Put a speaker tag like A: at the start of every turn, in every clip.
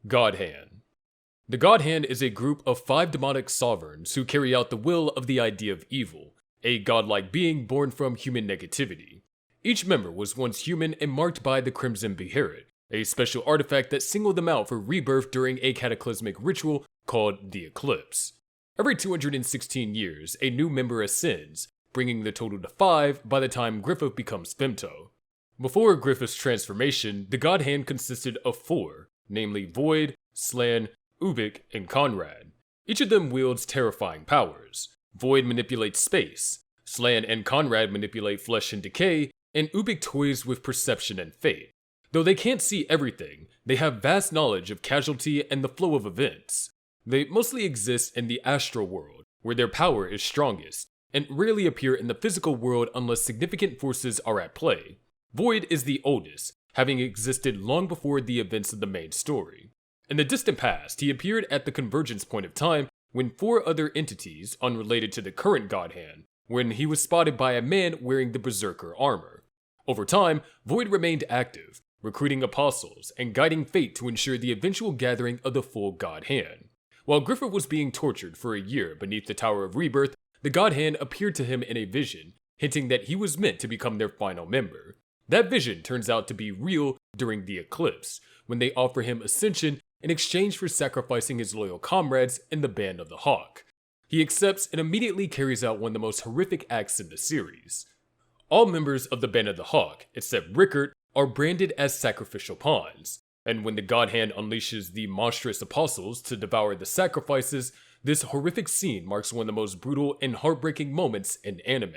A: Godhand. The Godhand is a group of 5 demonic sovereigns who carry out the will of the idea of evil, a godlike being born from human negativity. Each member was once human and marked by the Crimson Beherit, a special artifact that singled them out for rebirth during a cataclysmic ritual called the Eclipse. Every 216 years, a new member ascends, bringing the total to 5 by the time Griffith becomes Femto. Before Griffith's transformation, the Godhand consisted of 4, namely Void, Slan, Ubik, and Conrad. Each of them wields terrifying powers. Void manipulates space, Slan and Conrad manipulate flesh and decay, and Ubik toys with perception and fate. Though they can't see everything, they have vast knowledge of casualty and the flow of events. They mostly exist in the astral world, where their power is strongest, and rarely appear in the physical world unless significant forces are at play. Void is the oldest, having existed long before the events of the main story. In the distant past, he appeared at the convergence point of time when 4 other entities, unrelated to the current Godhand, when he was spotted by a man wearing the Berserker armor. Over time, Void remained active, recruiting apostles and guiding fate to ensure the eventual gathering of the full Godhand. While Griffith was being tortured for a year beneath the Tower of Rebirth, the Godhand appeared to him in a vision, hinting that he was meant to become their final member. That vision turns out to be real during the Eclipse, when they offer him ascension in exchange for sacrificing his loyal comrades in the Band of the Hawk. He accepts and immediately carries out one of the most horrific acts in the series. All members of the Band of the Hawk, except Rickert, are branded as sacrificial pawns, and when the Godhand unleashes the monstrous apostles to devour the sacrifices, this horrific scene marks one of the most brutal and heartbreaking moments in anime.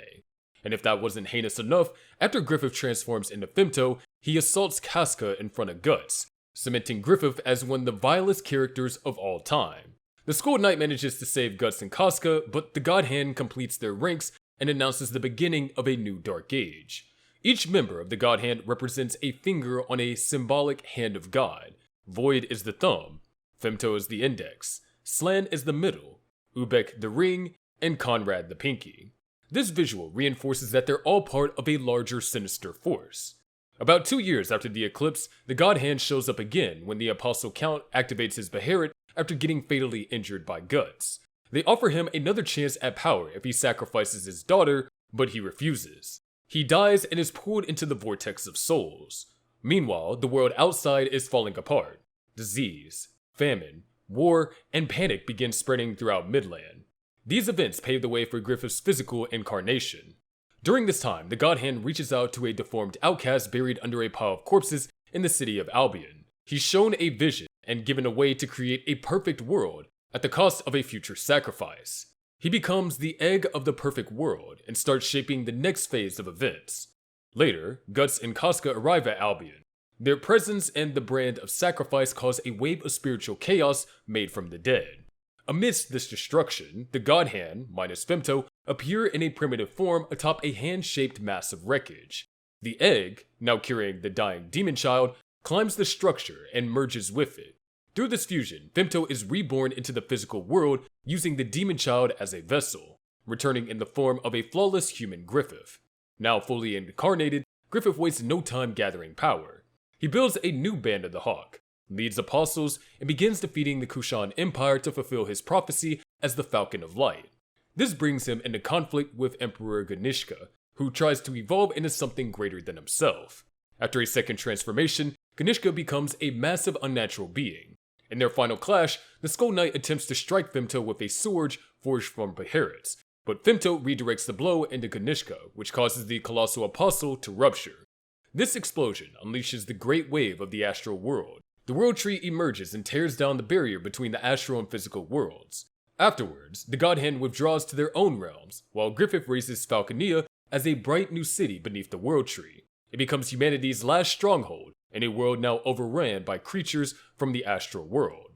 A: And if that wasn't heinous enough, after Griffith transforms into Femto, he assaults Casca in front of Guts, cementing Griffith as one of the vilest characters of all time. The Skull Knight manages to save Guts and Casca, but the Godhand completes their ranks and announces the beginning of a new Dark Age. Each member of the Godhand represents a finger on a symbolic hand of God. Void is the thumb, Femto is the index, Slan is the middle, Ubek the ring, and Conrad the pinky. This visual reinforces that they're all part of a larger sinister force. About 2 years after the Eclipse, the Godhand shows up again when the Apostle Count activates his Beherit after getting fatally injured by Guts. They offer him another chance at power if he sacrifices his daughter, but he refuses. He dies and is pulled into the vortex of souls. Meanwhile, the world outside is falling apart. Disease, famine, war, and panic begin spreading throughout Midland. These events pave the way for Griffith's physical incarnation. During this time, the Godhand reaches out to a deformed outcast buried under a pile of corpses in the city of Albion. He's shown a vision and given a way to create a perfect world at the cost of a future sacrifice. He becomes the egg of the perfect world and starts shaping the next phase of events. Later, Guts and Casca arrive at Albion. Their presence and the brand of sacrifice cause a wave of spiritual chaos made from the dead. Amidst this destruction, the Godhand, minus Femto, appear in a primitive form atop a hand-shaped mass of wreckage. The egg, now carrying the dying demon child, climbs the structure and merges with it. Through this fusion, Femto is reborn into the physical world using the demon child as a vessel, returning in the form of a flawless human Griffith. Now fully incarnated, Griffith wastes no time gathering power. He builds a new Band of the Hawk, leads apostles, and begins defeating the Kushan Empire to fulfill his prophecy as the Falcon of Light. This brings him into conflict with Emperor Ganishka, who tries to evolve into something greater than himself. After a second transformation, Ganishka becomes a massive unnatural being. In their final clash, the Skull Knight attempts to strike Femto with a sword forged from Beherits, but Femto redirects the blow into Ganishka, which causes the Colossal Apostle to rupture. This explosion unleashes the Great Wave of the astral world. The World Tree emerges and tears down the barrier between the astral and physical worlds. Afterwards, the Godhand withdraws to their own realms, while Griffith raises Falconia as a bright new city beneath the World Tree. It becomes humanity's last stronghold, in a world now overran by creatures from the astral world.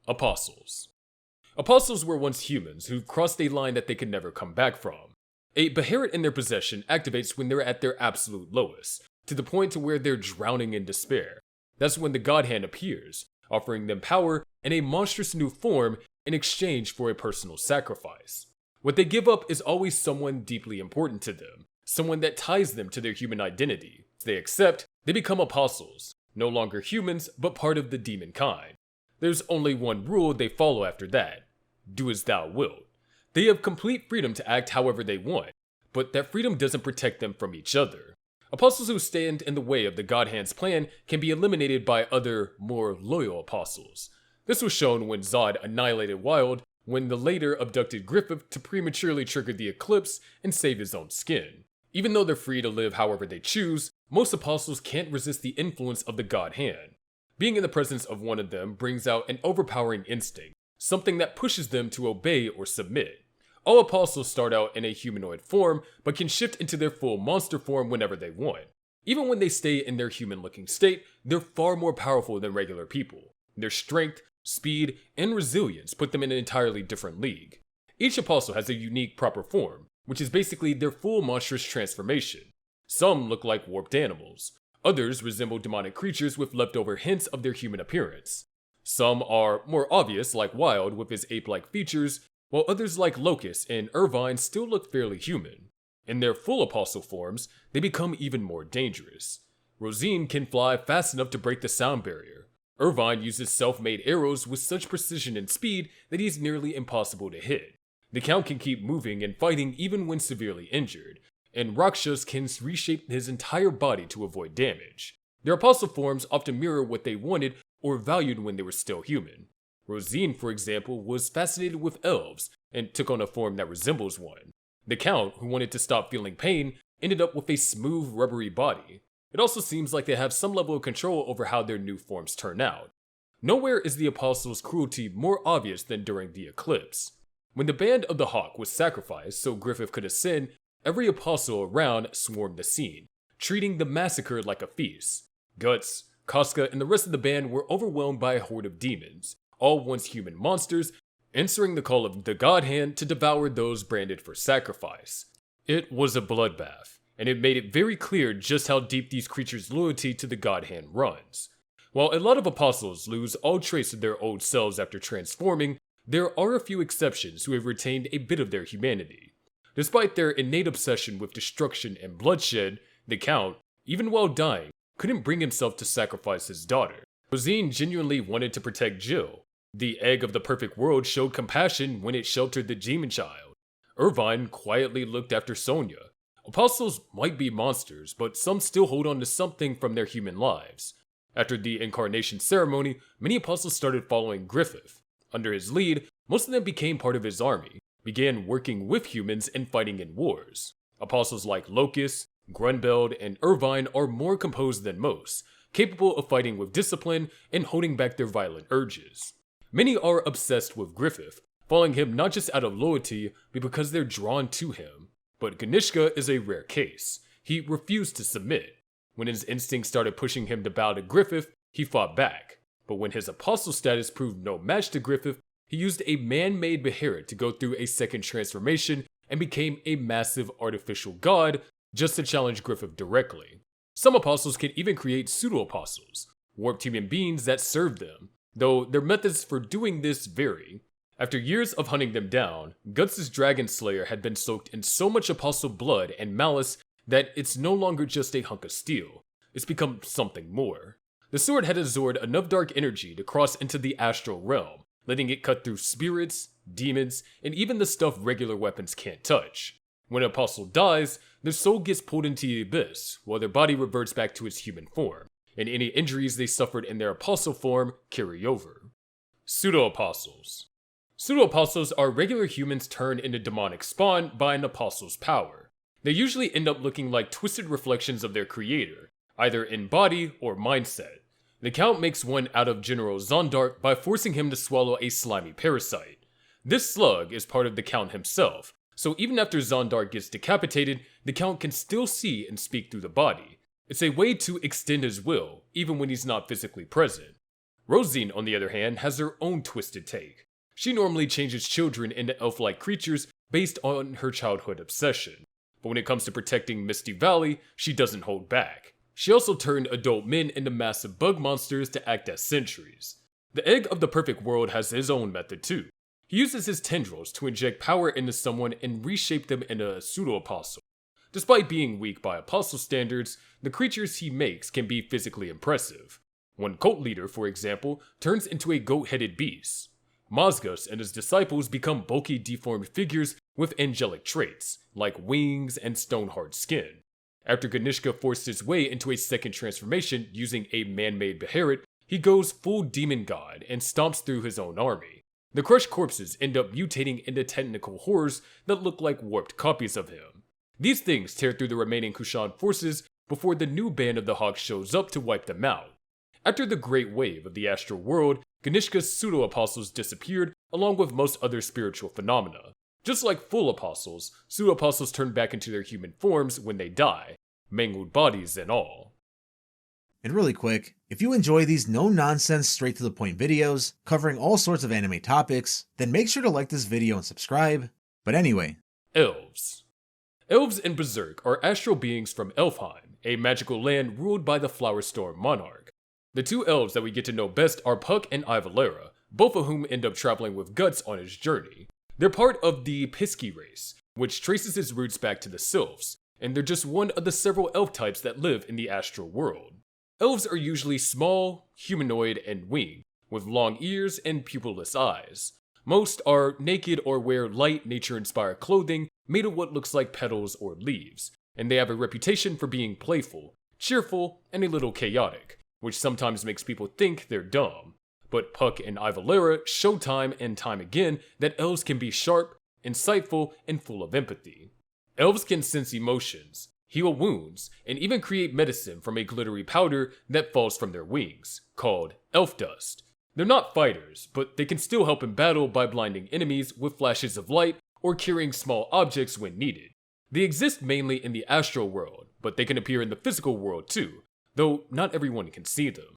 A: Apostles. Apostles were once humans who crossed a line that they could never come back from. A Beherit in their possession activates when they're at their absolute lowest, to the point to where they're drowning in despair. That's when the Godhand appears, offering them power in a monstrous new form in exchange for a personal sacrifice. What they give up is always someone deeply important to them, someone that ties them to their human identity. If they accept, they become apostles. no longer humans, but part of the demon kind. There's only one rule they follow after that: do as thou wilt. They have complete freedom to act however they want, but that freedom doesn't protect them from each other. Apostles who stand in the way of the Godhand's plan can be eliminated by other, more loyal apostles. This was shown when Zod annihilated Wild, when the later abducted Griffith to prematurely trigger the eclipse and save his own skin. Even though they're free to live however they choose, most apostles can't resist the influence of the Godhand. Being in the presence of one of them brings out an overpowering instinct, something that pushes them to obey or submit. All apostles start out in a humanoid form, but can shift into their full monster form whenever they want. Even when they stay in their human-looking state, they're far more powerful than regular people. Their strength, speed, and resilience put them in an entirely different league. Each apostle has a unique proper form, which is basically their full monstrous transformation. Some look like warped animals. Others resemble demonic creatures with leftover hints of their human appearance. Some are more obvious, like Wild with his ape-like features, while others like Locust and Irvine still look fairly human. In their full apostle forms, they become even more dangerous. Rosine can fly fast enough to break the sound barrier. Irvine uses self-made arrows with such precision and speed that he's nearly impossible to hit. The Count can keep moving and fighting even when severely injured, and Rakshas can reshape his entire body to avoid damage. Their apostle forms often mirror what they wanted or valued when they were still human. Rosine, for example, was fascinated with elves and took on a form that resembles one. The Count, who wanted to stop feeling pain, ended up with a smooth, rubbery body. It also seems like they have some level of control over how their new forms turn out. Nowhere is the apostles' cruelty more obvious than during the eclipse. When the band of the Hawk was sacrificed so Griffith could ascend, every apostle around swarmed the scene, treating the massacre like a feast. Guts, Casca, and the rest of the band were overwhelmed by a horde of demons, all once human monsters, answering the call of the Godhand to devour those branded for sacrifice. It was a bloodbath, and it made it very clear just how deep these creatures' loyalty to the Godhand runs. While a lot of apostles lose all trace of their old selves after transforming, there are a few exceptions who have retained a bit of their humanity. Despite their innate obsession with destruction and bloodshed, the Count, even while dying, couldn't bring himself to sacrifice his daughter. Rosine genuinely wanted to protect Jill. The egg of the perfect world showed compassion when it sheltered the demon child. Irvine quietly looked after Sonia. Apostles might be monsters, but some still hold on to something from their human lives. After the incarnation ceremony, many apostles started following Griffith. Under his lead, most of them became part of his army, began working with humans and fighting in wars. Apostles like Locust, Grunbeld, and Irvine are more composed than most, capable of fighting with discipline and holding back their violent urges. Many are obsessed with Griffith, following him not just out of loyalty, but because they're drawn to him. But Ganishka is a rare case. He refused to submit. When his instincts started pushing him to bow to Griffith, he fought back. But when his apostle status proved no match to Griffith, he used a man-made Beherit to go through a second transformation and became a massive artificial god just to challenge Griffith directly. Some apostles can even create pseudo-apostles, warped human beings that serve them, though their methods for doing this vary. After years of hunting them down, Guts' Dragon Slayer had been soaked in so much apostle blood and malice that it's no longer just a hunk of steel. It's become something more. The sword had absorbed enough dark energy to cross into the astral realm, letting it cut through spirits, demons, and even the stuff regular weapons can't touch. When an apostle dies, their soul gets pulled into the abyss, while their body reverts back to its human form, and any injuries they suffered in their apostle form carry over. Pseudo-apostles. Pseudo-apostles are regular humans turned into demonic spawn by an apostle's power. They usually end up looking like twisted reflections of their creator, either in body or mindset. The Count makes one out of General Zondark by forcing him to swallow a slimy parasite. This slug is part of the Count himself, so even after Zondark gets decapitated, the Count can still see and speak through the body. It's a way to extend his will, even when he's not physically present. Rosine, on the other hand, has her own twisted take. She normally changes children into elf-like creatures based on her childhood obsession, but when it comes to protecting Misty Valley, she doesn't hold back. She also turned adult men into massive bug monsters to act as sentries. The Egg of the Perfect World has his own method too. He uses his tendrils to inject power into someone and reshape them into a pseudo-apostle. Despite being weak by apostle standards, the creatures he makes can be physically impressive. One cult leader, for example, turns into a goat-headed beast. Mazgus and his disciples become bulky, deformed figures with angelic traits, like wings and stone-hard skin. After Ganishka forced his way into a second transformation using a man-made Beherit, he goes full demon god and stomps through his own army. The crushed corpses end up mutating into technical horrors that look like warped copies of him. These things tear through the remaining Kushan forces before the new band of the Hawk shows up to wipe them out. After the Great Wave of the Astral World, Ganishka's pseudo-apostles disappeared along with most other spiritual phenomena. Just like full apostles, pseudo-apostles turn back into their human forms when they die, mangled bodies and all.
B: And really quick, if you enjoy these no-nonsense, straight-to-the-point videos covering all sorts of anime topics, then make sure to like this video and subscribe. But anyway.
A: Elves. Elves in Berserk are astral beings from Elfheim, a magical land ruled by the Flower Storm monarch. The two elves that we get to know best are Puck and Ivalera, both of whom end up traveling with Guts on his journey. They're part of the Pisky race, which traces its roots back to the Sylphs, and they're just one of the several elf types that live in the astral world. Elves are usually small, humanoid, and winged, with long ears and pupilless eyes. Most are naked or wear light, nature-inspired clothing made of what looks like petals or leaves, and they have a reputation for being playful, cheerful, and a little chaotic, which sometimes makes people think they're dumb. But Puck and Ivalera show time and time again that elves can be sharp, insightful, and full of empathy. Elves can sense emotions, heal wounds, and even create medicine from a glittery powder that falls from their wings, called elf dust. They're not fighters, but they can still help in battle by blinding enemies with flashes of light or carrying small objects when needed. They exist mainly in the astral world, but they can appear in the physical world too, though not everyone can see them.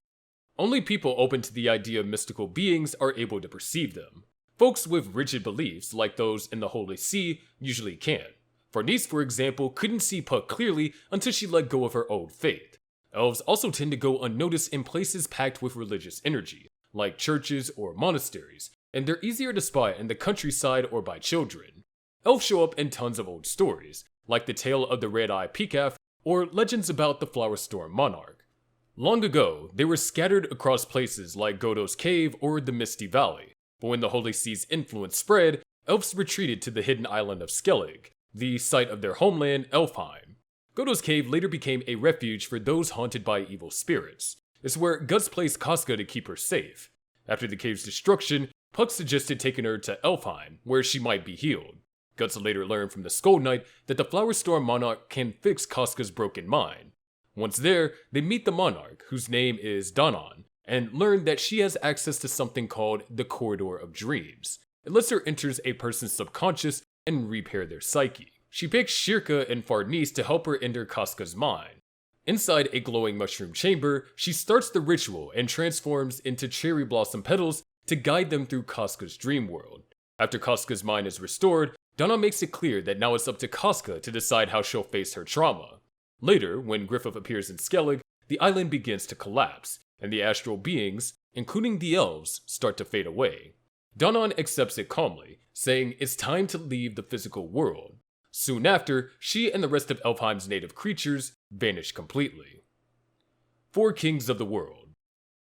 A: Only people open to the idea of mystical beings are able to perceive them. Folks with rigid beliefs, like those in the Holy See, usually can't. Farnese, for example, couldn't see Puck clearly until she let go of her old faith. Elves also tend to go unnoticed in places packed with religious energy, like churches or monasteries, and they're easier to spot in the countryside or by children. Elves show up in tons of old stories, like the tale of the Red-Eye Peacock or legends about the Flower Storm monarch. Long ago, they were scattered across places like Godo's Cave or the Misty Valley, but when the Holy See's influence spread, elves retreated to the hidden island of Skellig, the site of their homeland, Elfheim. Godo's Cave later became a refuge for those haunted by evil spirits. It's where Guts placed Casca to keep her safe. After the cave's destruction, Puck suggested taking her to Elfheim, where she might be healed. Guts later learned from the Skull Knight that the Flower Storm monarch can fix Casca's broken mind. Once there, they meet the monarch, whose name is Danan, and learn that she has access to something called the Corridor of Dreams. It lets her enter a person's subconscious and repair their psyche. She picks Shirka and Farnese to help her enter Casca's mind. Inside a glowing mushroom chamber, she starts the ritual and transforms into cherry blossom petals to guide them through Casca's dream world. After Casca's mind is restored, Donna makes it clear that now it's up to Casca to decide how she'll face her trauma. Later, when Griffith appears in Skellig, the island begins to collapse, and the astral beings, including the elves, start to fade away. Danan accepts it calmly, saying it's time to leave the physical world. Soon after, she and the rest of Elfheim's native creatures vanish completely. Four Kings of the World.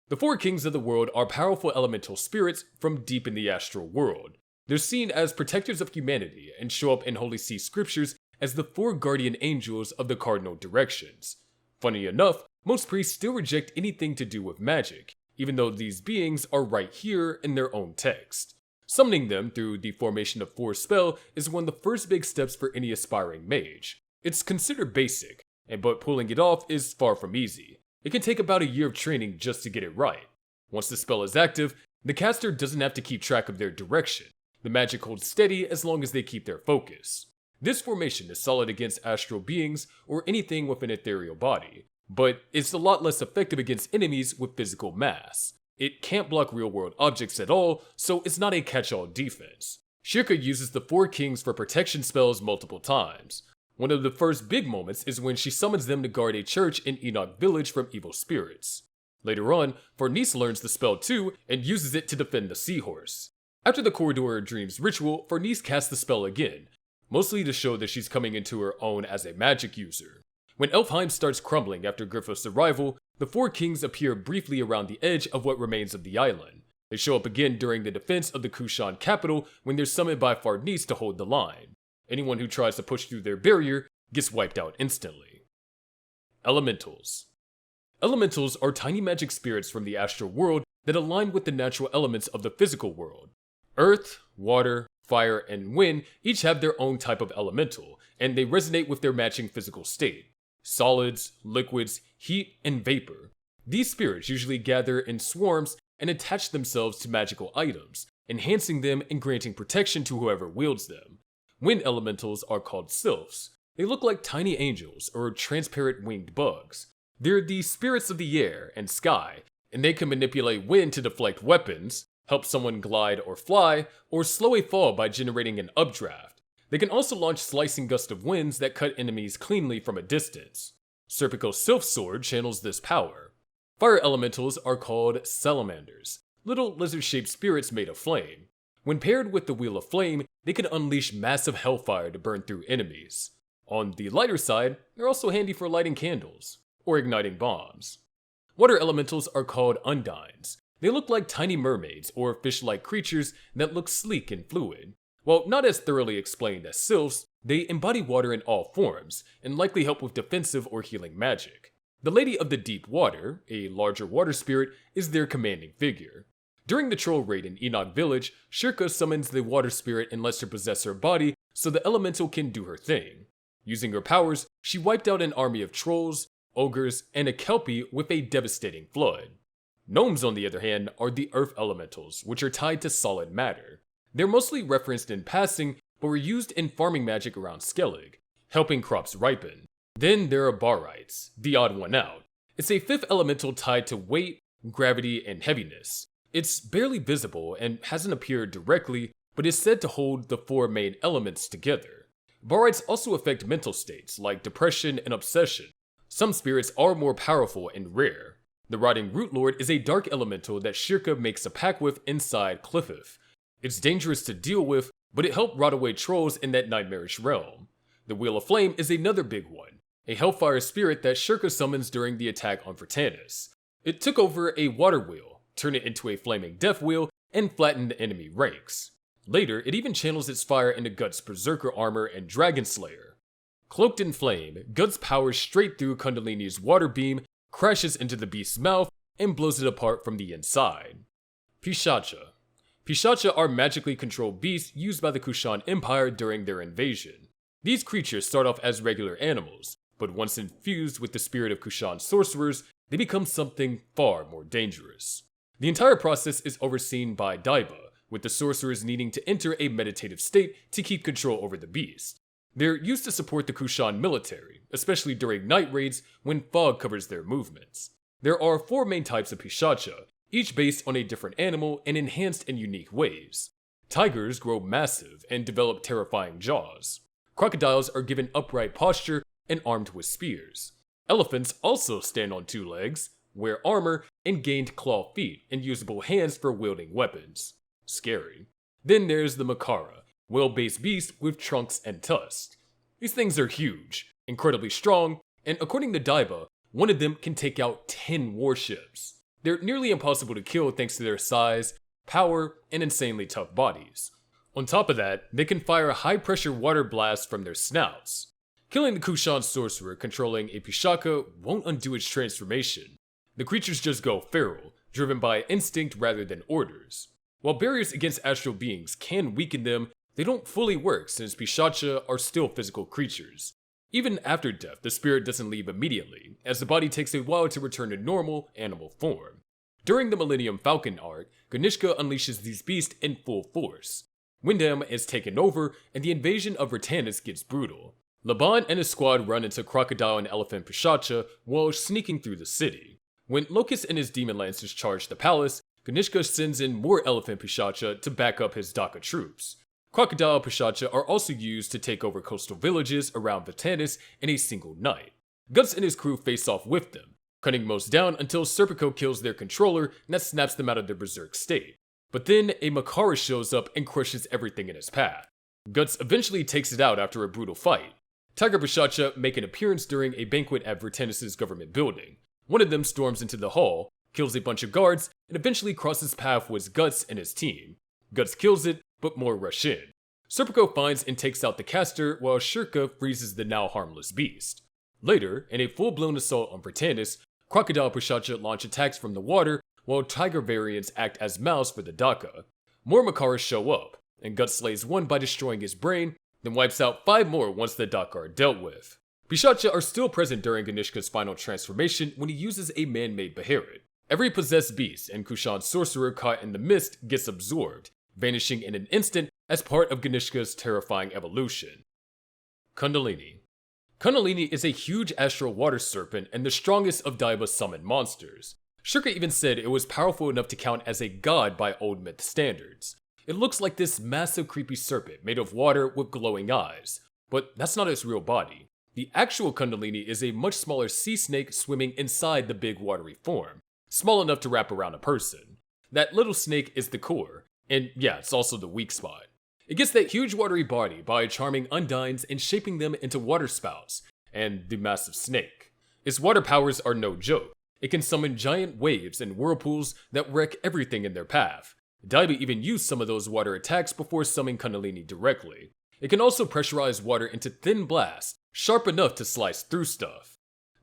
A: The Four Kings of the World are powerful elemental spirits from deep in the astral world. They're seen as protectors of humanity and show up in Holy See scriptures as the four guardian angels of the cardinal directions. Funny enough, most priests still reject anything to do with magic, even though these beings are right here in their own text. Summoning them through the formation of four spell is one of the first big steps for any aspiring mage. It's considered basic, but pulling it off is far from easy. It can take about a year of training just to get it right. Once the spell is active, the caster doesn't have to keep track of their direction. The magic holds steady as long as they keep their focus. This formation is solid against astral beings or anything with an ethereal body, but it's a lot less effective against enemies with physical mass. It can't block real-world objects at all, so it's not a catch-all defense. Shirka uses the Four Kings for protection spells multiple times. One of the first big moments is when she summons them to guard a church in Enoch Village from evil spirits. Later on, Farnese learns the spell too and uses it to defend the seahorse. After the Corridor of Dreams ritual, Farnese casts the spell again, mostly to show that she's coming into her own as a magic user. When Elfheim starts crumbling after Griffith's arrival, The four kings appear briefly around the edge of what remains of the island. They show up again during the defense of the Kushan capital when they're summoned by Fawns to hold the line. Anyone who tries to push through their barrier gets wiped out instantly. Elementals. Elementals are tiny magic spirits from the astral world that align with the natural elements of the physical world. Earth, water, fire, and wind each have their own type of elemental, and they resonate with their matching physical state. Solids, liquids, heat, and vapor. These spirits usually gather in swarms and attach themselves to magical items, enhancing them and granting protection to whoever wields them. Wind elementals are called sylphs. They look like tiny angels or transparent winged bugs. They're the spirits of the air and sky, and they can manipulate wind to deflect weapons, help someone glide or fly, or slow a fall by generating an updraft. They can also launch slicing gusts of winds that cut enemies cleanly from a distance. Serpico's Sylph Sword channels this power. Fire elementals are called salamanders, little lizard-shaped spirits made of flame. When paired with the Wheel of Flame, they can unleash massive hellfire to burn through enemies. On the lighter side, they're also handy for lighting candles or igniting bombs. Water elementals are called undines. They look like tiny mermaids or fish-like creatures that look sleek and fluid. While not as thoroughly explained as sylphs, they embody water in all forms and likely help with defensive or healing magic. The Lady of the Deep Water, a larger water spirit, is their commanding figure. During the troll raid in Enoch Village, Shirka summons the water spirit and lets her possess her body so the elemental can do her thing. Using her powers, she wiped out an army of trolls, ogres, and a Kelpie with a devastating flood. Gnomes, on the other hand, are the earth elementals, which are tied to solid matter. They're mostly referenced in passing, but were used in farming magic around Skellig, helping crops ripen. Then there are Barites, the odd one out. It's a fifth elemental tied to weight, gravity, and heaviness. It's barely visible and hasn't appeared directly, but is said to hold the four main elements together. Barites also affect mental states like depression and obsession. Some spirits are more powerful and rare. The Rotting Root Lord is a dark elemental that Shirka makes a pact with inside Cliffith. It's dangerous to deal with, but it helped rot away trolls in that nightmarish realm. The Wheel of Flame is another big one, a hellfire spirit that Shirka summons during the attack on Vertanis. It took over a water wheel, turned it into a flaming death wheel, and flattened enemy ranks. Later, it even channels its fire into Gut's Berserker armor and Dragon Slayer. Cloaked in flame, Gut's powers straight through Condundolini's water beam, crashes into the beast's mouth, and blows it apart from the inside. Pishachcha. Pishachcha are magically controlled beasts used by the Kushan Empire during their invasion. These creatures start off as regular animals, but once infused with the spirit of Kushan sorcerers, they become something far more dangerous. The entire process is overseen by Daiba, with the sorcerers needing to enter a meditative state to keep control over the beast. They're used to support the Kushan military, especially during night raids when fog covers their movements. There are four main types of Pishachcha, each based on a different animal and enhanced in unique ways. Tigers grow massive and develop terrifying jaws. Crocodiles are given upright posture and armed with spears. Elephants also stand on two legs, wear armor, and gained claw feet and usable hands for wielding weapons. Scary. Then there's the Makara, whale-based beast with trunks and tusks. These things are huge, incredibly strong, and according to Daiba, one of them can take out 10 warships. They're nearly impossible to kill thanks to their size, power, and insanely tough bodies. On top of that, they can fire high-pressure water blasts from their snouts. Killing the Kushan sorcerer controlling a Pishachcha won't undo its transformation. The creatures just go feral, driven by instinct rather than orders. While barriers against astral beings can weaken them, they don't fully work since Pishachcha are still physical creatures. Even after death, the spirit doesn't leave immediately, as the body takes a while to return to normal animal form. During the Millennium Falcon arc, Ganishka unleashes these beasts in full force. Windham is taken over, and the invasion of Vertanis gets brutal. Laban and his squad run into Crocodile and Elephant Pishachcha while sneaking through the city. When Locust and his demon lancers charge the palace, Ganishka sends in more Elephant Pishachcha to back up his Daka troops. Crocodile Pishachcha are also used to take over coastal villages around Vertanis in a single night. Guts and his crew face off with them, cutting most down until Serpico kills their controller and that snaps them out of their berserk state. But then a Makara shows up and crushes everything in his path. Guts eventually takes it out after a brutal fight. Tiger Pishachcha make an appearance during a banquet at Vertanis' government building. One of them storms into the hall, kills a bunch of guards, and eventually crosses paths with Guts and his team. Guts kills it, but more rush in. Serpico finds and takes out the caster, while Shurka freezes the now harmless beast. Later, in a full-blown assault on Britannis, Crocodile Pishachcha launch attacks from the water, while Tiger variants act as mouths for the Daka. More Makaras show up, and Guts slays one by destroying his brain, then wipes out 5 more once the Daka are dealt with. Pishachcha are still present during Ganishka's final transformation when he uses a man-made Beherit. Every possessed beast and Kushan's sorcerer caught in the mist gets absorbed, vanishing in an instant as part of Ganishka's terrifying evolution. Condundolini. Condundolini is a huge astral water serpent and the strongest of Daiba's summoned monsters. Shurka even said it was powerful enough to count as a god by old myth standards. It looks like this massive creepy serpent made of water with glowing eyes, but that's not its real body. The actual Condundolini is a much smaller sea snake swimming inside the big watery form, small enough to wrap around a person. That little snake is the core, and yeah, it's also the weak spot. It gets that huge watery body by charming undines and shaping them into water spouts, and the massive snake. Its water powers are no joke. It can summon giant waves and whirlpools that wreck everything in their path. Daiba even used some of those water attacks before summoning Condundolini directly. It can also pressurize water into thin blasts, sharp enough to slice through stuff.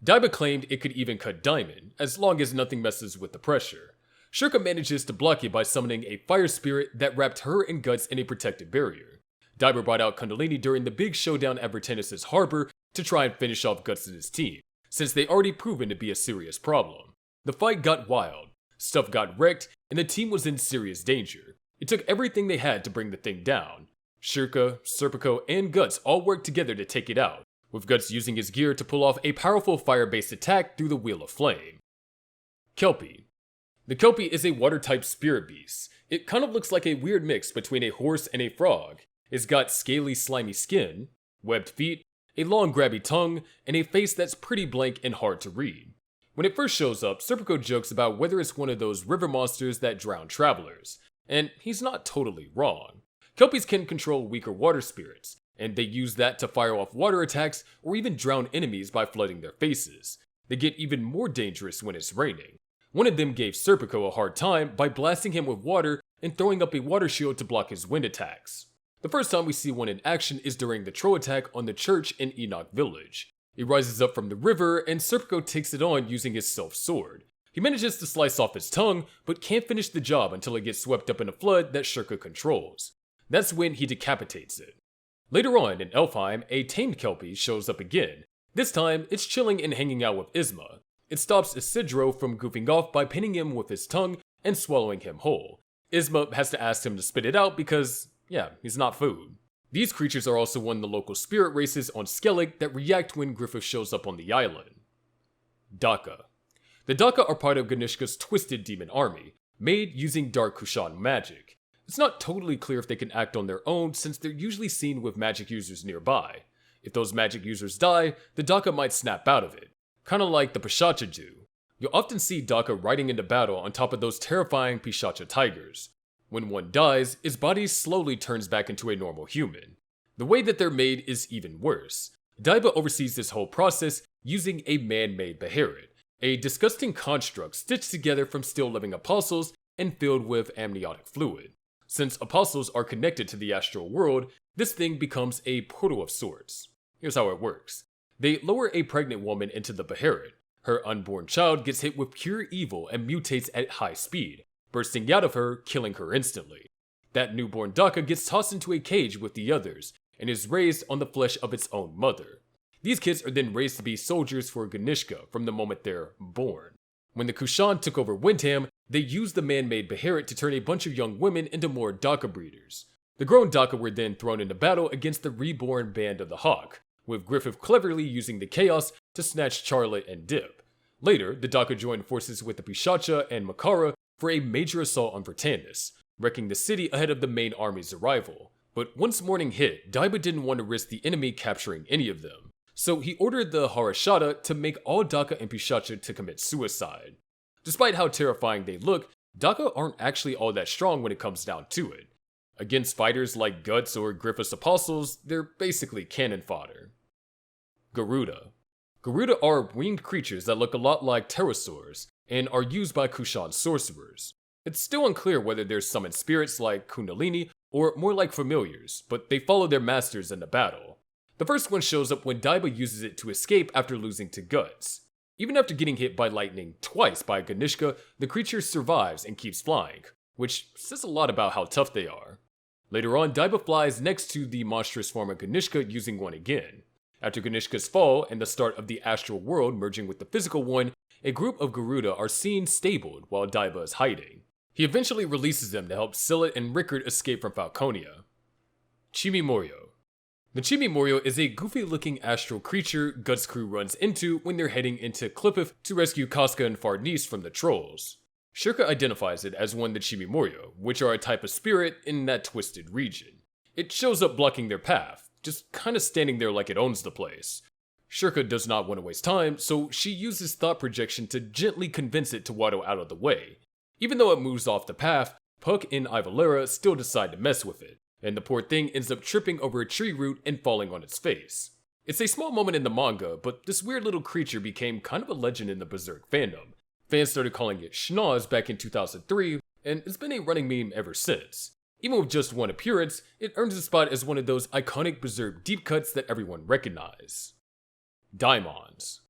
A: Daiba claimed it could even cut diamond, as long as nothing messes with the pressure. Shurka manages to block it by summoning a fire spirit that wrapped her and Guts in a protective barrier. Daiba brought out Condundolini during the big showdown at Britannis' harbor to try and finish off Guts and his team, since they already proven to be a serious problem. The fight got wild, stuff got wrecked, and the team was in serious danger. It took everything they had to bring the thing down. Shurka, Serpico, and Guts all worked together to take it out, with Guts using his gear to pull off a powerful fire-based attack through the Wheel of Flame. Kelpie. The Kelpie is a water-type spirit beast. It kind of looks like a weird mix between a horse and a frog. It's got scaly, slimy skin, webbed feet, a long, grabby tongue, and a face that's pretty blank and hard to read. When it first shows up, Serpico jokes about whether it's one of those river monsters that drown travelers, and he's not totally wrong. Kelpies can control weaker water spirits, and they use that to fire off water attacks or even drown enemies by flooding their faces. They get even more dangerous when it's raining. One of them gave Serpico a hard time by blasting him with water and throwing up a water shield to block his wind attacks. The first time we see one in action is during the troll attack on the church in Enoch Village. It rises up from the river and Serpico takes it on using his self-sword. He manages to slice off its tongue, but can't finish the job until it gets swept up in a flood that Shurka controls. That's when he decapitates it. Later on in Elfheim, a tamed Kelpie shows up again. This time, it's chilling and hanging out with Isma. It stops Isidro from goofing off by pinning him with his tongue and swallowing him whole. Isma has to ask him to spit it out because, yeah, he's not food. These creatures are also one of the local spirit races on Skellig that react when Griffith shows up on the island. Daka. The Daka are part of Ganishka's twisted demon army, made using Dark Kushan magic. It's not totally clear if they can act on their own since they're usually seen with magic users nearby. If those magic users die, the Daka might snap out of it, kinda like the Pishachcha do. You'll often see Daka riding into battle on top of those terrifying Pishachcha tigers. When one dies, his body slowly turns back into a normal human. The way that they're made is even worse. Daiba oversees this whole process using a man-made Beherit, a disgusting construct stitched together from still-living apostles and filled with amniotic fluid. Since apostles are connected to the astral world, this thing becomes a portal of sorts. Here's how it works. They lower a pregnant woman into the Beherit. Her unborn child gets hit with pure evil and mutates at high speed, bursting out of her, killing her instantly. That newborn Daka gets tossed into a cage with the others, and is raised on the flesh of its own mother. These kids are then raised to be soldiers for Ganishka from the moment they're born. When the Kushan took over Windham, they used the man-made Beherit to turn a bunch of young women into more Daka breeders. The grown Daka were then thrown into battle against the reborn Band of the Hawk, with Griffith cleverly using the Chaos to snatch Charlotte and Dip. Later, the Daka joined forces with the Pishachcha and Makara for a major assault on Britannis, wrecking the city ahead of the main army's arrival. But once morning hit, Daiba didn't want to risk the enemy capturing any of them, so he ordered the Harashada to make all Daka and Pishachcha to commit suicide. Despite how terrifying they look, Daka aren't actually all that strong when it comes down to it. Against fighters like Guts or Griffith's Apostles, they're basically cannon fodder. Garuda. Garuda are winged creatures that look a lot like pterosaurs and are used by Kushan sorcerers. It's still unclear whether they're summoned spirits like Kundalini or more like familiars, but they follow their masters in the battle. The first one shows up when Daiba uses it to escape after losing to Guts. Even after getting hit by lightning twice by Ganishka, the creature survives and keeps flying, which says a lot about how tough they are. Later on, Daiba flies next to the monstrous form of Ganishka using one again. After Ganishka's fall and the start of the astral world merging with the physical one, a group of Garuda are seen stabled while Daiba is hiding. He eventually releases them to help Scylla and Rickard escape from Falconia. Chim Moryo. The Chim Moryo is a goofy-looking astral creature Guts' crew runs into when they're heading into Clippeth to rescue Casca and Farnese from the trolls. Shirka identifies it as one of the Chim Moryo, which are a type of spirit in that twisted region. It shows up blocking their path, just kinda standing there like it owns the place. Shirka does not want to waste time, so she uses thought projection to gently convince it to waddle out of the way. Even though it moves off the path, Puck and Ivalera still decide to mess with it, and the poor thing ends up tripping over a tree root and falling on its face. It's a small moment in the manga, but this weird little creature became kind of a legend in the Berserk fandom. Fans started calling it Schnoz back in 2003, and it's been a running meme ever since. Even with just one appearance, it earns a spot as one of those iconic Berserk deep cuts that everyone recognizes. Daimons.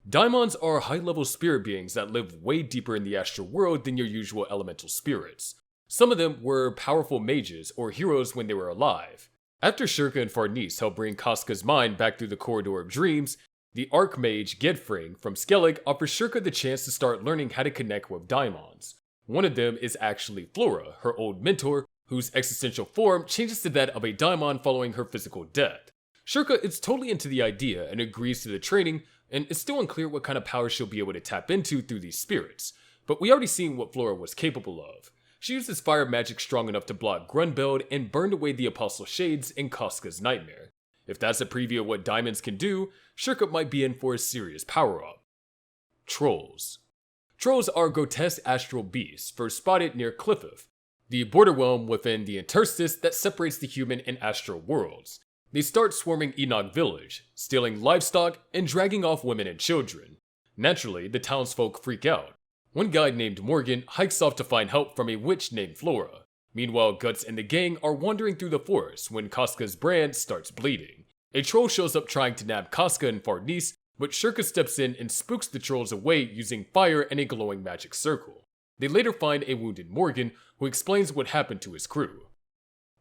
A: Daimons are high-level spirit beings that live way deeper in the astral world than your usual elemental spirits. Some of them were powerful mages or heroes when they were alive. After Shirka and Farnese help bring Casca's mind back through the corridor of dreams, the Archmage Gedfring from Skellig offers Shirka the chance to start learning how to connect with Daimons. One of them is actually Flora, her old mentor, whose existential form changes to that of a daimon following her physical death. Shirka is totally into the idea and agrees to the training, and it's still unclear what kind of power she'll be able to tap into through these spirits, but we already seen what Flora was capable of. She uses fire magic strong enough to block Grunbeld and burned away the Apostle Shades in Casca's nightmare. If that's a preview of what diamonds can do, Shirka might be in for a serious power-up. Trolls. Trolls are grotesque astral beasts first spotted near Cliffeth, the border realm within the interstice that separates the human and astral worlds. They start swarming Enoch Village, stealing livestock and dragging off women and children. Naturally, the townsfolk freak out. One guy named Morgan hikes off to find help from a witch named Flora. Meanwhile, Guts and the gang are wandering through the forest when Casca's brand starts bleeding. A troll shows up trying to nab Casca and Farnese, but Shirka steps in and spooks the trolls away using fire and a glowing magic circle. They later find a wounded Morgan, who explains what happened to his crew.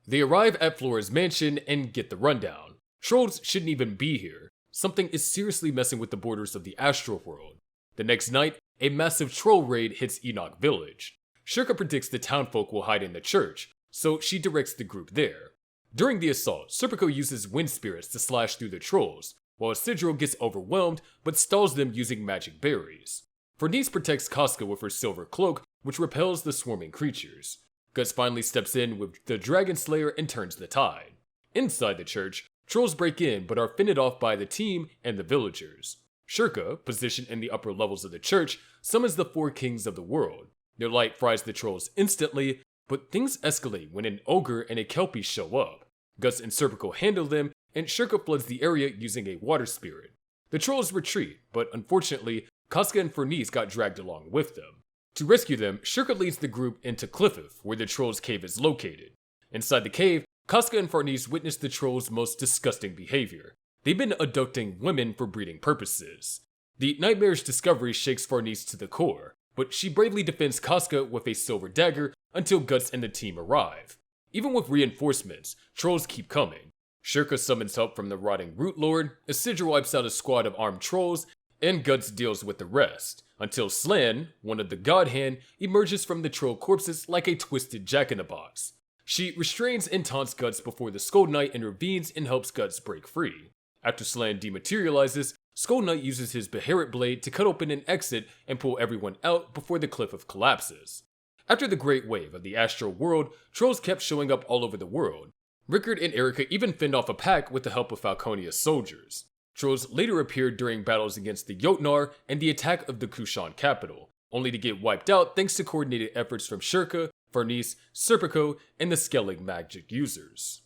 A: They arrive at Flora's mansion and get the rundown. Trolls shouldn't even be here. Something is seriously messing with the borders of the astral world. The next night, a massive troll raid hits Enoch Village. Shirka predicts the townfolk will hide in the church, so she directs the group there. During the assault, Serpico uses wind spirits to slash through the trolls, while Isidro gets overwhelmed but stalls them using magic berries. Farnese protects Casca with her silver cloak, which repels the swarming creatures. Guts finally steps in with the Dragon Slayer and turns the tide. Inside the church, trolls break in but are fended off by the team and the villagers. Shirka, positioned in the upper levels of the church, summons the four kings of the world. Their light fries the trolls instantly, but things escalate when an ogre and a Kelpie show up. Guts and Serpico handle them, and Shirka floods the area using a water spirit. The trolls retreat, but unfortunately, Casca and Farnese got dragged along with them. To rescue them, Shirka leads the group into Cliffeth, where the trolls' cave is located. Inside the cave, Casca and Farnese witness the trolls' most disgusting behavior. They've been abducting women for breeding purposes. The nightmarish discovery shakes Farnese to the core, but she bravely defends Casca with a silver dagger until Guts and the team arrive. Even with reinforcements, trolls keep coming. Shirka summons help from the rotting Root Lord, Isidro wipes out a squad of armed trolls, and Guts deals with the rest, until Slan, one of the Godhand, emerges from the troll corpses like a twisted jack-in-the-box. She restrains and taunts Guts before the Skull Knight intervenes and helps Guts break free. After Slan dematerializes, Skull Knight uses his Beherit blade to cut open an exit and pull everyone out before the cliff collapses. After the Great Wave of the astral world, trolls kept showing up all over the world. Rickard and Erica even fend off a pack with the help of Falconia's soldiers. Trolls later appeared during battles against the Yotnar and the attack of the Kushan capital, only to get wiped out thanks to coordinated efforts from Shirka, Farnese, Serpico, and the Skellig magic users.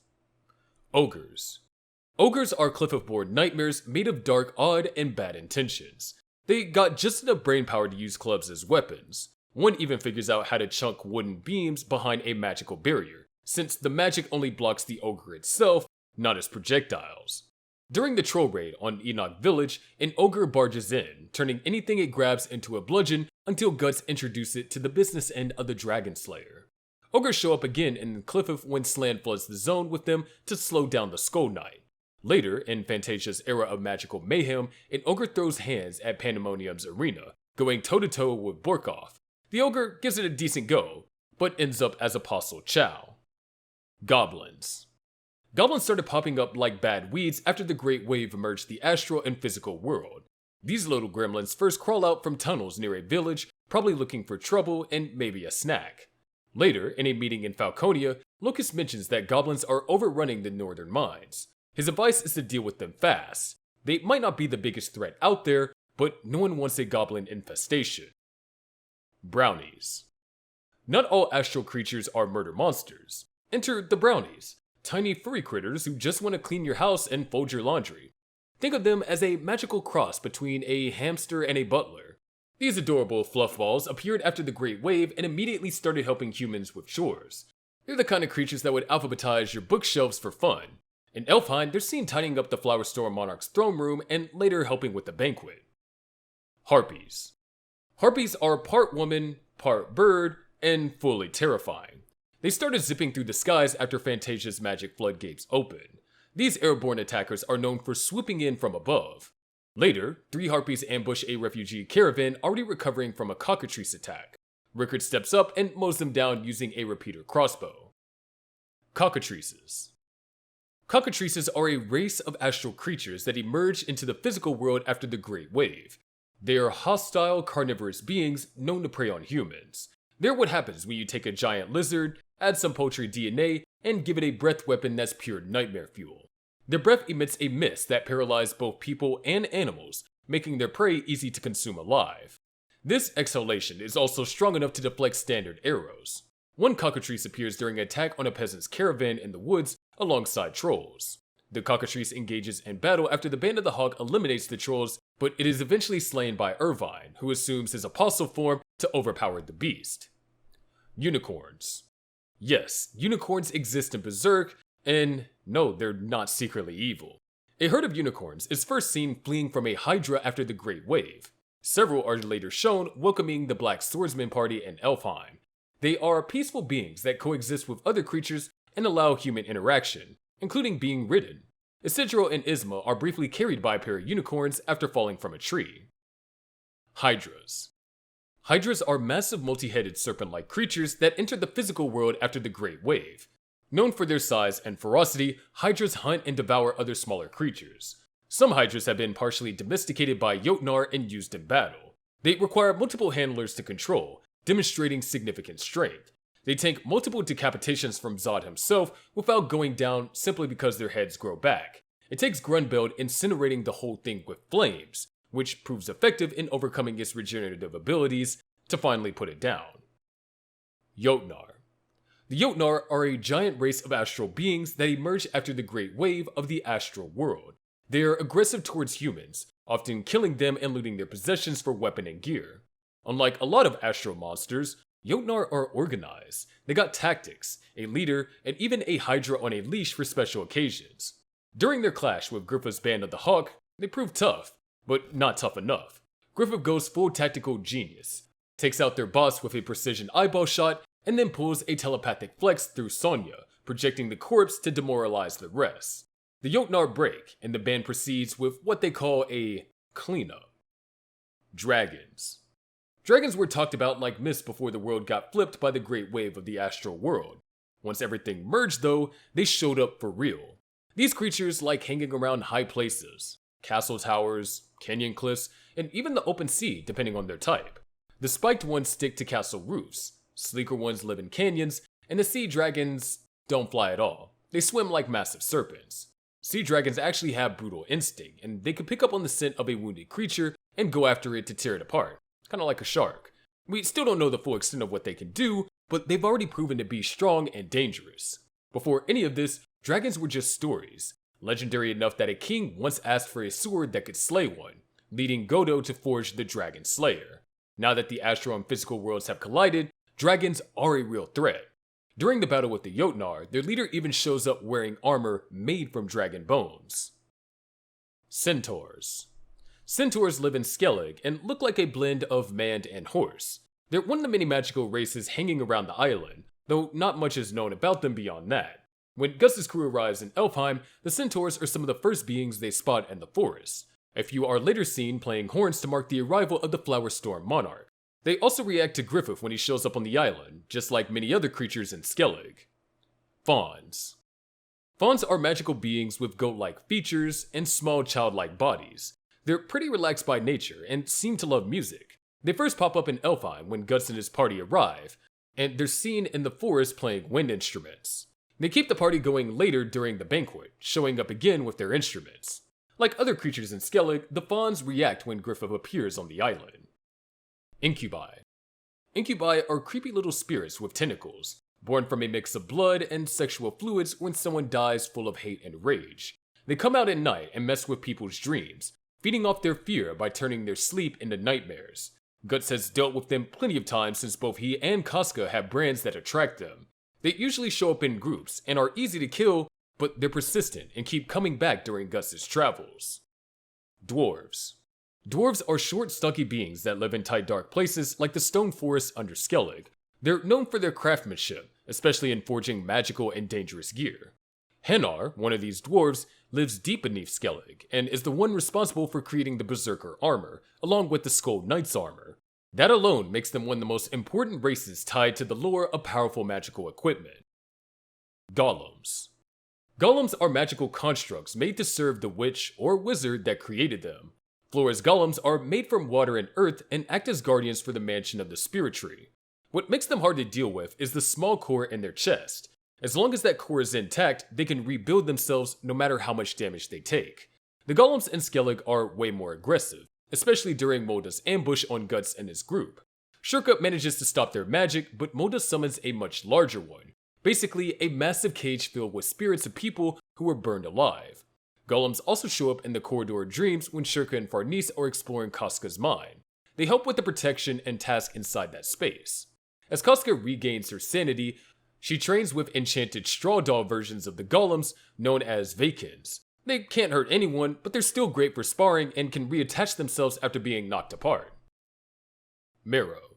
A: Ogres. Ogres are cliff-of-board nightmares made of dark, odd, and bad intentions. They got just enough brainpower to use clubs as weapons. One even figures out how to chunk wooden beams behind a magical barrier, since the magic only blocks the ogre itself, not its projectiles. During the troll raid on Enoch Village, an ogre barges in, turning anything it grabs into a bludgeon until Guts introduce it to the business end of the Dragon Slayer. Ogres show up again in Clifford when Slan floods the zone with them to slow down the Skull Knight. Later, in Fantasia's era of magical mayhem, an ogre throws hands at Pandemonium's arena, going toe-to-toe with Borkoff. The ogre gives it a decent go, but ends up as Apostle Chow. Goblins. Goblins started popping up like bad weeds after the Great Wave merged the astral and physical world. These little gremlins first crawl out from tunnels near a village, probably looking for trouble and maybe a snack. Later, in a meeting in Falconia, Locust mentions that goblins are overrunning the northern mines. His advice is to deal with them fast. They might not be the biggest threat out there, but no one wants a goblin infestation. Brownies. Not all astral creatures are murder monsters. Enter the Brownies, tiny furry critters who just want to clean your house and fold your laundry. Think of them as a magical cross between a hamster and a butler. These adorable fluffballs appeared after the Great Wave and immediately started helping humans with chores. They're the kind of creatures that would alphabetize your bookshelves for fun. In Elfheim, they're seen tidying up the Flower Store Monarch's throne room and later helping with the banquet. Harpies. Harpies are part woman, part bird, and fully terrifying. They started zipping through the skies after Fantasia's magic floodgates opened. These airborne attackers are known for swooping in from above. Later, 3 Harpies ambush a refugee caravan already recovering from a Cockatrice attack. Rickard steps up and mows them down using a repeater crossbow. Cockatrices. Cockatrices are a race of astral creatures that emerge into the physical world after the Great Wave. They are hostile, carnivorous beings known to prey on humans. They're what happens when you take a giant lizard, add some poultry DNA, and give it a breath weapon that's pure nightmare fuel. Their breath emits a mist that paralyzes both people and animals, making their prey easy to consume alive. This exhalation is also strong enough to deflect standard arrows. One cockatrice appears during an attack on a peasant's caravan in the woods alongside trolls. The cockatrice engages in battle after the Band of the Hawk eliminates the trolls, but it is eventually slain by Irvine, who assumes his apostle form to overpower the beast. Unicorns. Yes, unicorns exist in Berserk, and no, they're not secretly evil. A herd of unicorns is first seen fleeing from a Hydra after the Great Wave. Several are later shown welcoming the Black Swordsman party in Elfheim. They are peaceful beings that coexist with other creatures and allow human interaction, including being ridden. Isidro and Isma are briefly carried by a pair of unicorns after falling from a tree. Hydras. Hydras are massive multi-headed serpent-like creatures that enter the physical world after the Great Wave. Known for their size and ferocity, Hydras hunt and devour other smaller creatures. Some Hydras have been partially domesticated by Yotnar and used in battle. They require multiple handlers to control, demonstrating significant strength. They tank multiple decapitations from Zod himself without going down simply because their heads grow back. It takes Grunbeld incinerating the whole thing with flames, which proves effective in overcoming its regenerative abilities, to finally put it down. Yotnar. The Yotnar are a giant race of astral beings that emerged after the Great Wave of the astral world. They are aggressive towards humans, often killing them and looting their possessions for weapon and gear. Unlike a lot of astral monsters, Yotnar are organized. They got tactics, a leader, and even a Hydra on a leash for special occasions. During their clash with Griffa's Band of the Hawk, they prove tough, but not tough enough. Griffa goes full tactical genius, takes out their boss with a precision eyeball shot, and then pulls a telepathic flex through Sonya, projecting the corpse to demoralize the rest. The Yotnar break, and the band proceeds with what they call a cleanup. Dragons. Dragons were talked about like mist before the world got flipped by the Great Wave of the astral world. Once everything merged though, they showed up for real. These creatures like hanging around high places, castle towers, canyon cliffs, and even the open sea depending on their type. The spiked ones stick to castle roofs, sleeker ones live in canyons, and the sea dragons don't fly at all. They swim like massive serpents. Sea dragons actually have brutal instinct, and they can pick up on the scent of a wounded creature and go after it to tear it apart. Kind of like a shark. We still don't know the full extent of what they can do, but they've already proven to be strong and dangerous. Before any of this, dragons were just stories. legendary enough that a king once asked for a sword that could slay one, leading Godo to forge the Dragon Slayer. Now that the astral and physical worlds have collided, dragons are a real threat. During the battle with the Yotnar, their leader even shows up wearing armor made from dragon bones. Centaurs. Centaurs live in Skellig and look like a blend of man and horse. They're one of the many magical races hanging around the island, though not much is known about them beyond that. When Gus's crew arrives in Elfheim, the Centaurs are some of the first beings they spot in the forest. A few are later seen playing horns to mark the arrival of the Flower Storm Monarch. They also react to Griffith when he shows up on the island, just like many other creatures in Skellig. Fawns. Fawns are magical beings with goat-like features and small childlike bodies. They're pretty relaxed by nature and seem to love music. They first pop up in Elfheim when Gus and his party arrive, and they're seen in the forest playing wind instruments. They keep the party going later during the banquet, showing up again with their instruments. Like other creatures in Skellig, the Fawns react when Griffith appears on the island. Incubi. Incubi are creepy little spirits with tentacles, born from a mix of blood and sexual fluids when someone dies full of hate and rage. They come out at night and mess with people's dreams, feeding off their fear by turning their sleep into nightmares. Guts has dealt with them plenty of times since both he and Casca have brands that attract them. They usually show up in groups and are easy to kill, but they're persistent and keep coming back during Gus's travels. Dwarves. Dwarves are short, stocky beings that live in tight, dark places like the stone forest under Skellig. They're known for their craftsmanship, especially in forging magical and dangerous gear. Henar, one of these dwarves, lives deep beneath Skellig and is the one responsible for creating the Berserker armor, along with the Skull Knight's armor. That alone makes them one of the most important races tied to the lore of powerful magical equipment. Golems. Golems are magical constructs made to serve the witch or wizard that created them. Flora's golems are made from water and earth and act as guardians for the mansion of the spirit tree. What makes them hard to deal with is the small core in their chest. As long as that core is intact, they can rebuild themselves no matter how much damage they take. The golems in Skellig are way more aggressive, especially during Molda's ambush on Guts and his group. Shurka manages to stop their magic, but Molda summons a much larger one, basically a massive cage filled with spirits of people who were burned alive. Golems also show up in the Corridor of Dreams when Shurka and Farnese are exploring Casca's mind. They help with the protection and task inside that space. As Casca regains her sanity, she trains with enchanted straw doll versions of the golems known as Vakins. They can't hurt anyone, but they're still great for sparring and can reattach themselves after being knocked apart. Mero.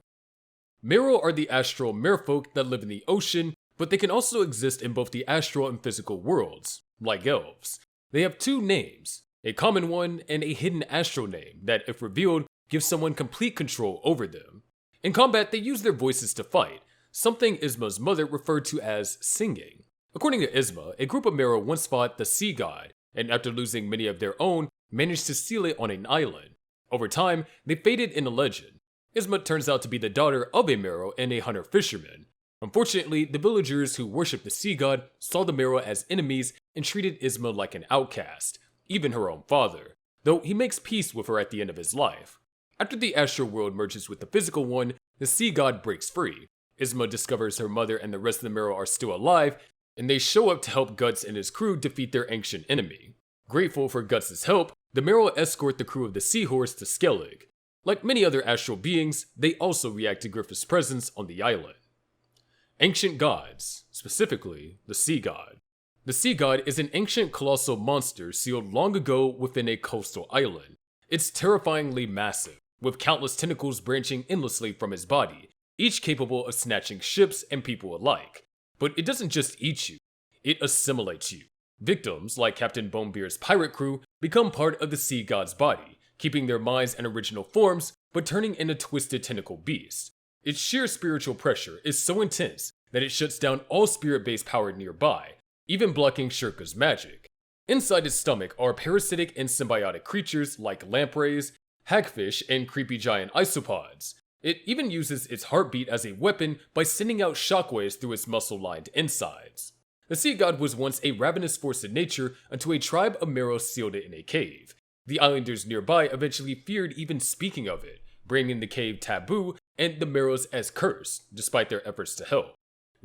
A: Mero are the astral merfolk that live in the ocean, but they can also exist in both the astral and physical worlds, like elves. They have two names, a common one and a hidden astral name that, if revealed, gives someone complete control over them. In combat, they use their voices to fight, something Isma's mother referred to as singing. According to Isma, a group of Mero once fought the sea god, and after losing many of their own, managed to seal it on an island. Over time, they faded in a legend. Isma turns out to be the daughter of a Mero and a hunter-fisherman. Unfortunately, the villagers who worship the sea god saw the Mero as enemies and treated Isma like an outcast, even her own father, though he makes peace with her at the end of his life. After the astral world merges with the physical one, the sea god breaks free. Isma discovers her mother and the rest of the Mero are still alive, and they show up to help Guts and his crew defeat their ancient enemy. Grateful for Guts' help, the Mero escort the crew of the Seahorse to Skellig. Like many other astral beings, they also react to Griffith's presence on the island. Ancient gods, specifically the Sea God. The Sea God is an ancient colossal monster sealed long ago within a coastal island. It's terrifyingly massive, with countless tentacles branching endlessly from his body, each capable of snatching ships and people alike. But it doesn't just eat you, it assimilates you. Victims, like Captain Bonebeard's pirate crew, become part of the Sea God's body, keeping their minds and original forms, but turning into twisted tentacle beasts. Its sheer spiritual pressure is so intense that it shuts down all spirit-based power nearby, even blocking Shurka's magic. Inside its stomach are parasitic and symbiotic creatures like lampreys, hagfish, and creepy giant isopods. It even uses its heartbeat as a weapon by sending out shockwaves through its muscle-lined insides. The Sea God was once a ravenous force of nature until a tribe of Mero sealed it in a cave. The islanders nearby eventually feared even speaking of it, bringing the cave taboo and the Meros as cursed, despite their efforts to help.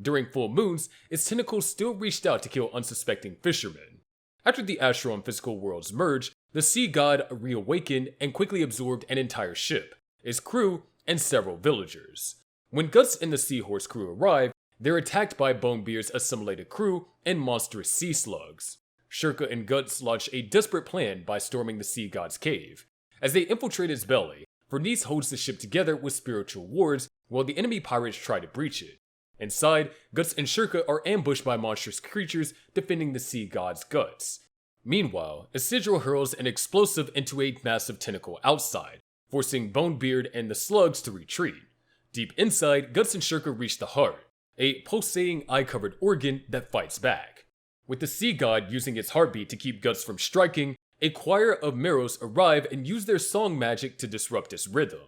A: During full moons, its tentacles still reached out to kill unsuspecting fishermen. After the astral and physical worlds merged, the sea god reawakened and quickly absorbed an entire ship, its crew, and several villagers. When Guts and the seahorse crew arrive, they're attacked by Bonebeard's assimilated crew and monstrous sea slugs. Shurka and Guts launch a desperate plan by storming the sea god's cave. As they infiltrate its belly, Vernice holds the ship together with spiritual wards while the enemy pirates try to breach it. Inside, Guts and Shurka are ambushed by monstrous creatures defending the sea god's guts. Meanwhile, Isidro hurls an explosive into a massive tentacle outside, forcing Bonebeard and the slugs to retreat. Deep inside, Guts and Shurka reach the heart, a pulsating eye-covered organ that fights back. With the sea god using its heartbeat to keep Guts from striking, a choir of Meros arrive and use their song magic to disrupt its rhythm.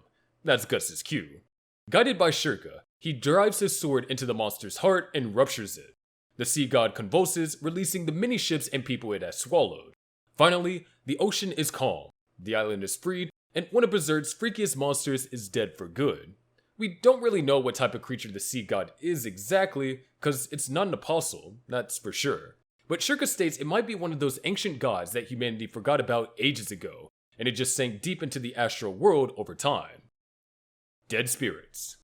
A: That's Guts' cue. Guided by Shurka, he drives his sword into the monster's heart and ruptures it. The sea god convulses, releasing the many ships and people it has swallowed. Finally, the ocean is calm, the island is freed, and one of Berserk's freakiest monsters is dead for good. We don't really know what type of creature the sea god is exactly, cause it's not an apostle, that's for sure. But Shurka states it might be one of those ancient gods that humanity forgot about ages ago, and it just sank deep into the astral world over time. Dead spirits.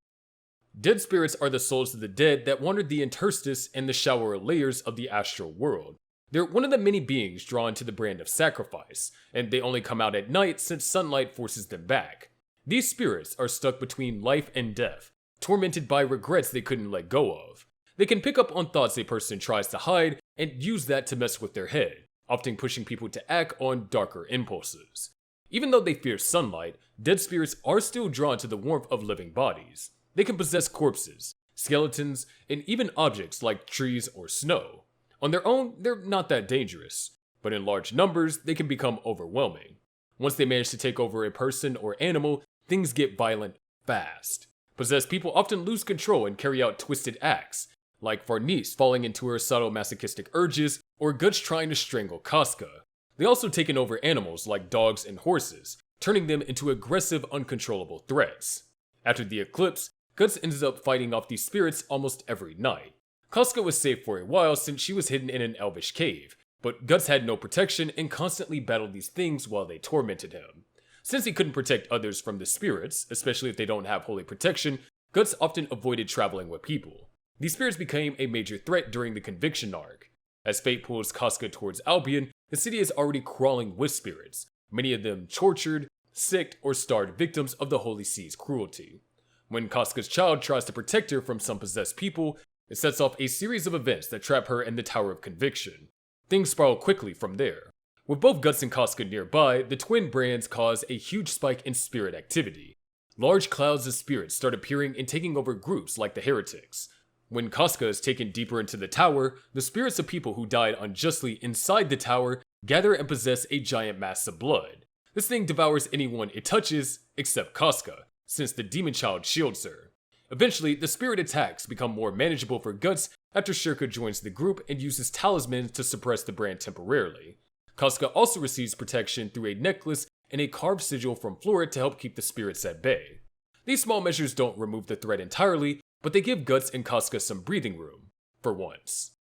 A: Dead spirits are the souls of the dead that wandered the interstice and the shallower layers of the astral world. They're one of the many beings drawn to the brand of sacrifice, and they only come out at night since sunlight forces them back. These spirits are stuck between life and death, tormented by regrets they couldn't let go of. They can pick up on thoughts a person tries to hide and use that to mess with their head, often pushing people to act on darker impulses. Even though they fear sunlight, dead spirits are still drawn to the warmth of living bodies. They can possess corpses, skeletons, and even objects like trees or snow. On their own, they're not that dangerous, but in large numbers, they can become overwhelming. Once they manage to take over a person or animal, things get violent fast. Possessed people often lose control and carry out twisted acts, like Vernice falling into her sadomasochistic urges or Guts trying to strangle Casca. They also taken over animals like dogs and horses, turning them into aggressive, uncontrollable threats. After the eclipse, Guts ends up fighting off these spirits almost every night. Casca was safe for a while since she was hidden in an elvish cave, but Guts had no protection and constantly battled these things while they tormented him. Since he couldn't protect others from the spirits, especially if they don't have holy protection, Guts often avoided traveling with people. These spirits became a major threat during the Conviction arc. As fate pulls Casca towards Albion, the city is already crawling with spirits, many of them tortured, sick, or starved victims of the Holy Sea's cruelty. When Casca's child tries to protect her from some possessed people, it sets off a series of events that trap her in the Tower of Conviction. Things spiral quickly from there. With both Guts and Casca nearby, the twin brands cause a huge spike in spirit activity. Large clouds of spirits start appearing and taking over groups like the Heretics. When Casca is taken deeper into the tower, the spirits of people who died unjustly inside the tower gather and possess a giant mass of blood. This thing devours anyone it touches, except Casca, since the demon child shields her. Eventually, the spirit attacks become more manageable for Guts after Shurka joins the group and uses talismans to suppress the brand temporarily. Casca also receives protection through a necklace and a carved sigil from Flora to help keep the spirits at bay. These small measures don't remove the threat entirely, but they give Guts and Casca some breathing room, for once.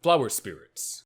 A: Flower spirits.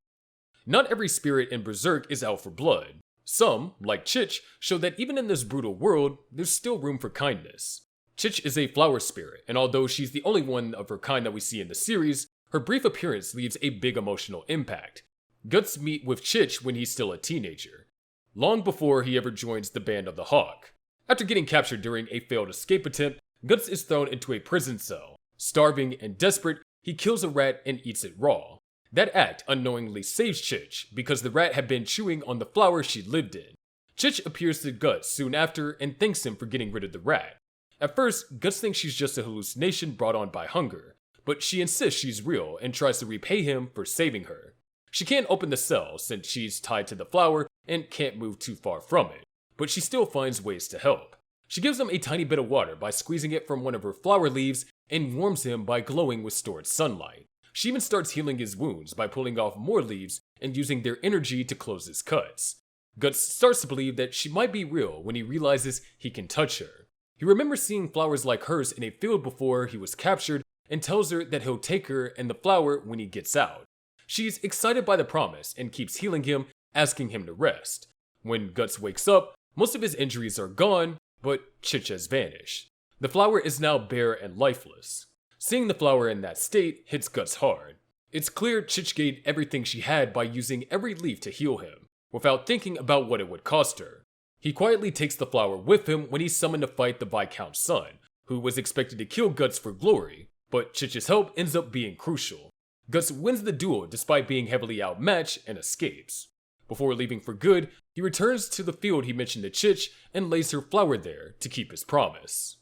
A: Not every spirit in Berserk is out for blood. Some, like Chich, show that even in this brutal world, there's still room for kindness. Chich is a flower spirit, and although she's the only one of her kind that we see in the series, her brief appearance leaves a big emotional impact. Guts meet with Chich when he's still a teenager, long before he ever joins the Band of the Hawk. After getting captured during a failed escape attempt, Guts is thrown into a prison cell. Starving and desperate, he kills a rat and eats it raw. That act unknowingly saves Chich, because the rat had been chewing on the flower she lived in. Chich appears to Guts soon after and thanks him for getting rid of the rat. At first, Guts thinks she's just a hallucination brought on by hunger, but she insists she's real and tries to repay him for saving her. She can't open the cell since she's tied to the flower and can't move too far from it, but she still finds ways to help. She gives him a tiny bit of water by squeezing it from one of her flower leaves and warms him by glowing with stored sunlight. She even starts healing his wounds by pulling off more leaves and using their energy to close his cuts. Guts starts to believe that she might be real when he realizes he can touch her. He remembers seeing flowers like hers in a field before he was captured and tells her that he'll take her and the flower when he gets out. She's excited by the promise and keeps healing him, asking him to rest. When Guts wakes up, most of his injuries are gone, but Chich has vanished. The flower is now bare and lifeless. Seeing the flower in that state hits Guts hard. It's clear Chich gained everything she had by using every leaf to heal him, without thinking about what it would cost her. He quietly takes the flower with him when he's summoned to fight the Viscount's son, who was expected to kill Guts for glory, but Chich's help ends up being crucial. Guts wins the duel despite being heavily outmatched and escapes. Before leaving for good, he returns to the field he mentioned to Chich and lays her flower there to keep his promise.